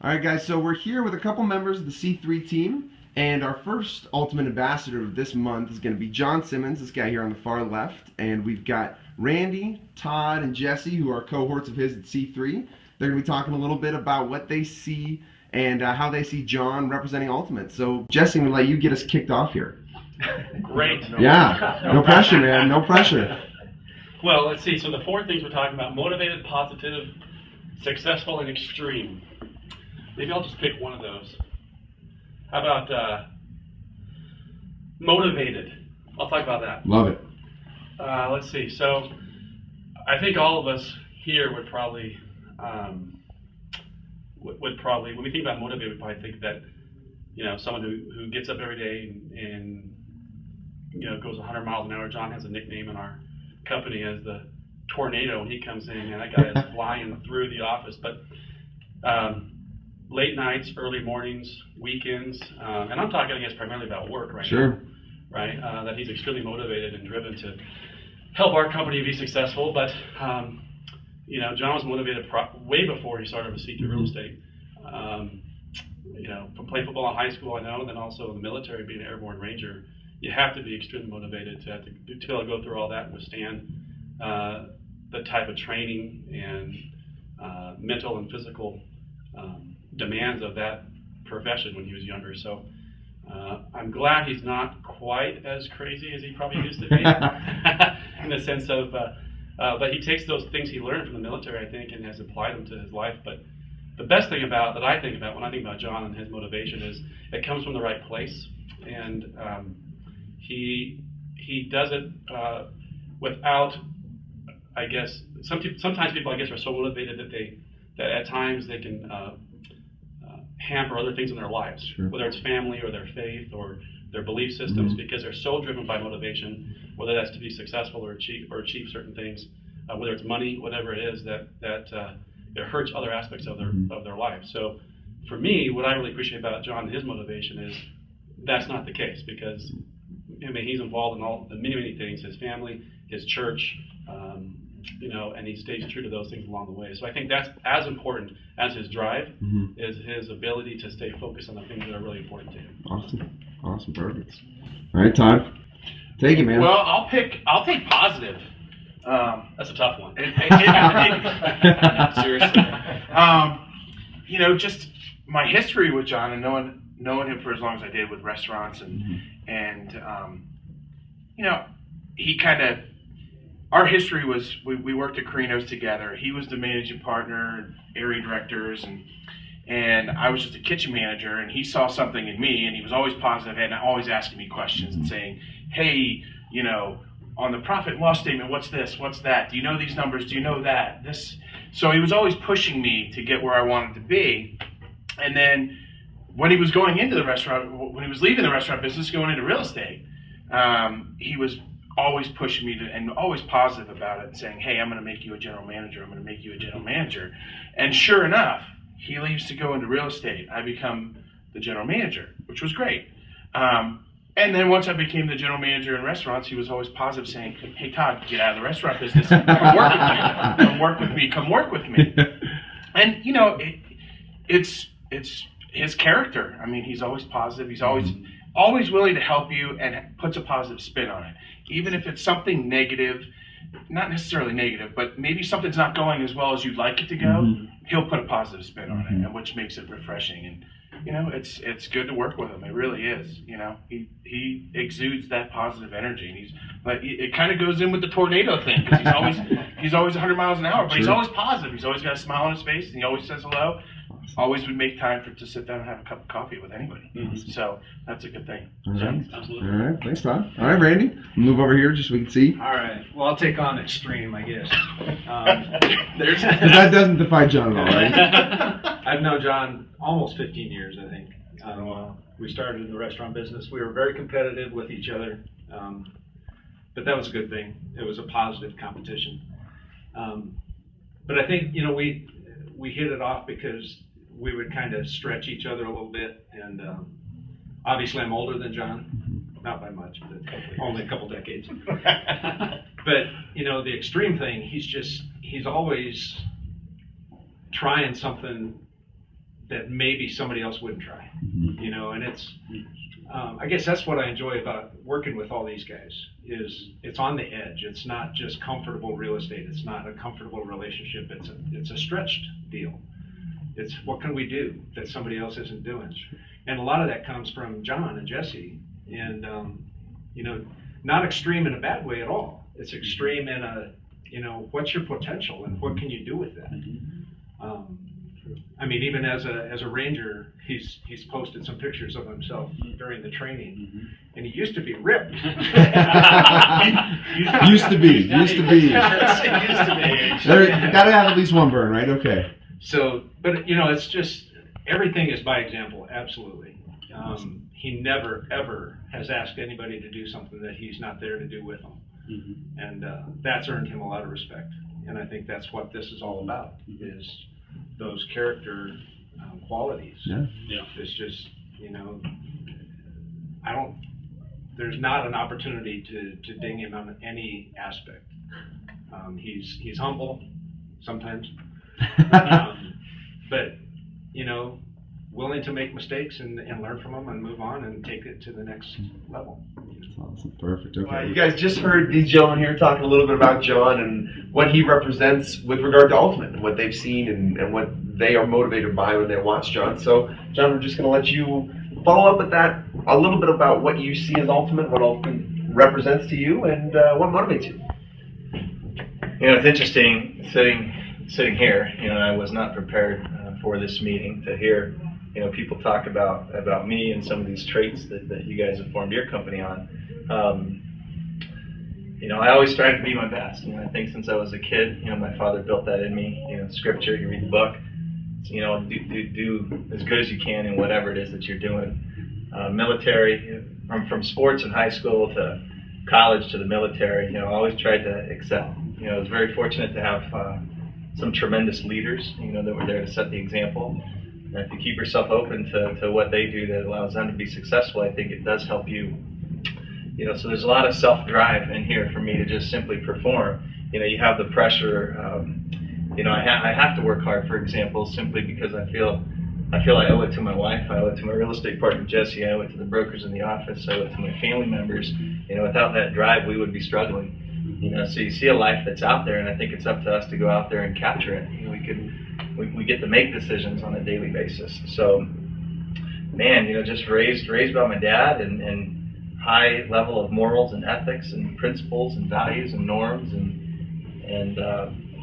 All right, guys, so we're here with a couple members of the C3 team, and our first Ultimate Ambassador of this month is going to be John Simmons, this guy here on the far left, and we've got Randy, Todd, and Jesse, who are cohorts of his at C3. They're going to be talking a little bit about what they see and how they see John representing Ultimate. So, Jesse, I'm going to let you get us kicked off here. Great. Yeah, no pressure, man, no pressure. Well, let's see. So the four things we're talking about: motivated, positive, successful, and extreme. Maybe I'll just pick one of those. How about motivated? I'll talk about that. Love it. Let's see. So I think all of us here would probably, when we think about motivated, we probably think that, someone who gets up every day and goes 100 miles an hour. John has a nickname in our company as the tornado when he comes in, and that guy is flying through the office. But late nights, early mornings, weekends, and I'm talking, I guess, primarily about work right now, right? That he's extremely motivated and driven to help our company be successful. But John was motivated way before he started with C3 Real Estate. From playing football in high school, I know, and then also in the military, being an airborne ranger, you have to be extremely motivated to be able to go through all that and withstand the type of training and mental and physical demands of that profession when he was younger. So I'm glad he's not quite as crazy as he probably used to be in the sense of, but he takes those things he learned from the military, I think, and has applied them to his life. But the best thing that I think about when I think about John and his motivation is it comes from the right place, and he does it without, I guess, sometimes people, I guess, are so motivated that at times they can hamper other things in their lives, whether it's family or their faith or their belief systems, because they're so driven by motivation, whether that's to be successful or achieve certain things, whether it's money, whatever it is, that it hurts other aspects of their life. So for me, what I really appreciate about John and his motivation is that's not the case, because he's involved in many things, his family, his church, and he stays true to those things along the way. So I think that's as important as his drive is his ability to stay focused on the things that are really important to him. Awesome, perfect. All right, Todd, take it, man. Well, I'll take positive. That's a tough one. Seriously. Just my history with John and knowing him for as long as I did with restaurants and he kind of, our history was we worked at Carino's together. He was the managing partner, area directors, and I was just a kitchen manager, and he saw something in me, and he was always positive and always asking me questions and saying, hey, on the profit and loss statement, what's this, what's that? Do you know these numbers? Do you know that? So he was always pushing me to get where I wanted to be. And then when he was going into the restaurant, when he was leaving the restaurant business, going into real estate, he was always pushing me and always positive about it and saying, hey, I'm going to make you a general manager. I'm going to make you a general manager. And sure enough, he leaves to go into real estate. I become the general manager, which was great. And then once I became the general manager in restaurants, he was always positive, saying, hey, Todd, get out of the restaurant business. Come work with me. Come work with me. And, it's his character. I mean, he's always positive. He's always willing to help you and puts a positive spin on it. Even if it's something negative, not necessarily negative, but maybe something's not going as well as you'd like it to go, he'll put a positive spin on it, and which makes it refreshing. And it's good to work with him. It really is. He exudes that positive energy, and it kind of goes in with the tornado thing, because he's always 100 miles an hour, but he's always positive. He's always got a smile on his face, and he always says hello. Always would make time to sit down and have a cup of coffee with anybody. So that's a good thing. All right. Absolutely. All right, thanks, Todd. All right, Randy, move over here just so we can see. All right. Well, I'll take on extreme, I guess. Because that doesn't define John at all, right? I've known John almost 15 years, I think. We started in the restaurant business. We were very competitive with each other, but that was a good thing. It was a positive competition. But I think, we hit it off because we would kind of stretch each other a little bit, and obviously I'm older than John, not by much, but only a couple decades. But the extreme thing, he's always trying something that maybe somebody else wouldn't try, you know, and it's, I guess that's what I enjoy about working with all these guys is it's on the edge. It's not just comfortable real estate. It's not a comfortable relationship. It's a stretched deal. It's what can we do that somebody else isn't doing? And a lot of that comes from John and Jesse, and you know, not extreme in a bad way at all. It's extreme in a, you know, what's your potential and what can you do with that? I mean, even as a ranger, he's posted some pictures of himself during the training, and he used to be ripped. Used to be. There, Gotta have at least one burn, right? Okay. So, but you know, it's just everything is by example. Absolutely. He never ever has asked anybody to do something that he's not there to do with them, and that's earned him a lot of respect. And I think that's what this is all about: is those character qualities. Yeah. It's just, you know, there's not an opportunity to ding him on any aspect. He's humble sometimes, but, you know, willing to make mistakes and learn from them and move on and take it to the next level. That's awesome. Perfect. Okay. You guys just heard these gentlemen here talking a little bit about John and what he represents with regard to Ultimate and what they've seen and what they are motivated by when they watch John. So, John, we're just going to let you follow up with that a little bit about what you see as Ultimate, what Ultimate represents to you, and what motivates you. You know, it's interesting sitting here. You know, I was not prepared for this meeting to hear, you know, people talk about me and some of these traits that you guys have formed your company on. You know, I always strive to be my best. You know, I think since I was a kid, you know, my father built that in me. You know, scripture, you read the book, you know, do as good as you can in whatever it is that you're doing. Military, from sports in high school to college to the military, you know, I always tried to excel. You know, I was very fortunate to have some tremendous leaders, you know, that were there to set the example. And if you keep yourself open to what they do that allows them to be successful, I think it does help you. You know, so there's a lot of self-drive in here for me to just simply perform. You know, you have the pressure. You know, I have to work hard, for example, simply because I feel I owe it to my wife. I owe it to my real estate partner, Jesse. I owe it to the brokers in the office. I owe it to my family members. You know, without that drive, we would be struggling. You know, so you see a life that's out there, and I think it's up to us to go out there and capture it. You know, we get to make decisions on a daily basis. So, man, you know, just raised by my dad and high level of morals and ethics and principles and values and norms, and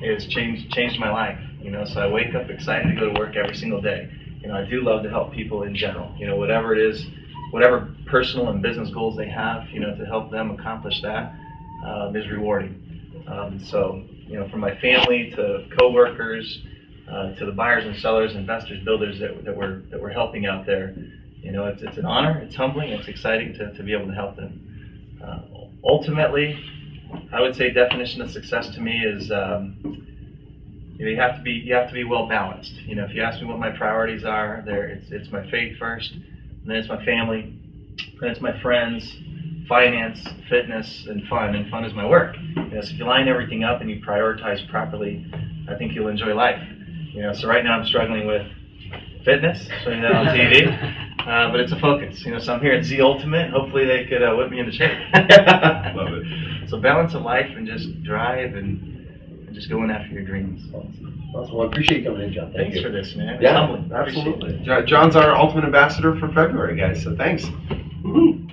it has changed my life. You know, so I wake up excited to go to work every single day. You know, I do love to help people in general. You know, whatever it is, whatever personal and business goals they have, you know, to help them accomplish that is rewarding. So, you know, from my family to coworkers, to the buyers and sellers, investors, builders that we're helping out there, you know, it's an honor, it's humbling, it's exciting to be able to help them. Ultimately, I would say definition of success to me is you know, you have to be well balanced. You know, if you ask me what my priorities are, it's my faith first, and then it's my family, then it's my friends, finance, fitness, and fun. And fun is my work. You know, so if you line everything up and you prioritize properly, I think you'll enjoy life. You know, so right now I'm struggling with fitness, showing that on TV, but it's a focus. You know, so I'm here at Z Ultimate. Hopefully they could whip me into shape. Love it. So balance of life and just drive and just going after your dreams. Awesome. Well, I appreciate you coming in, John. Thank Thanks you. for this, man. It's Yeah, humbling. absolutely. John's our Ultimate Ambassador for February, guys, so thanks. Woo-hoo.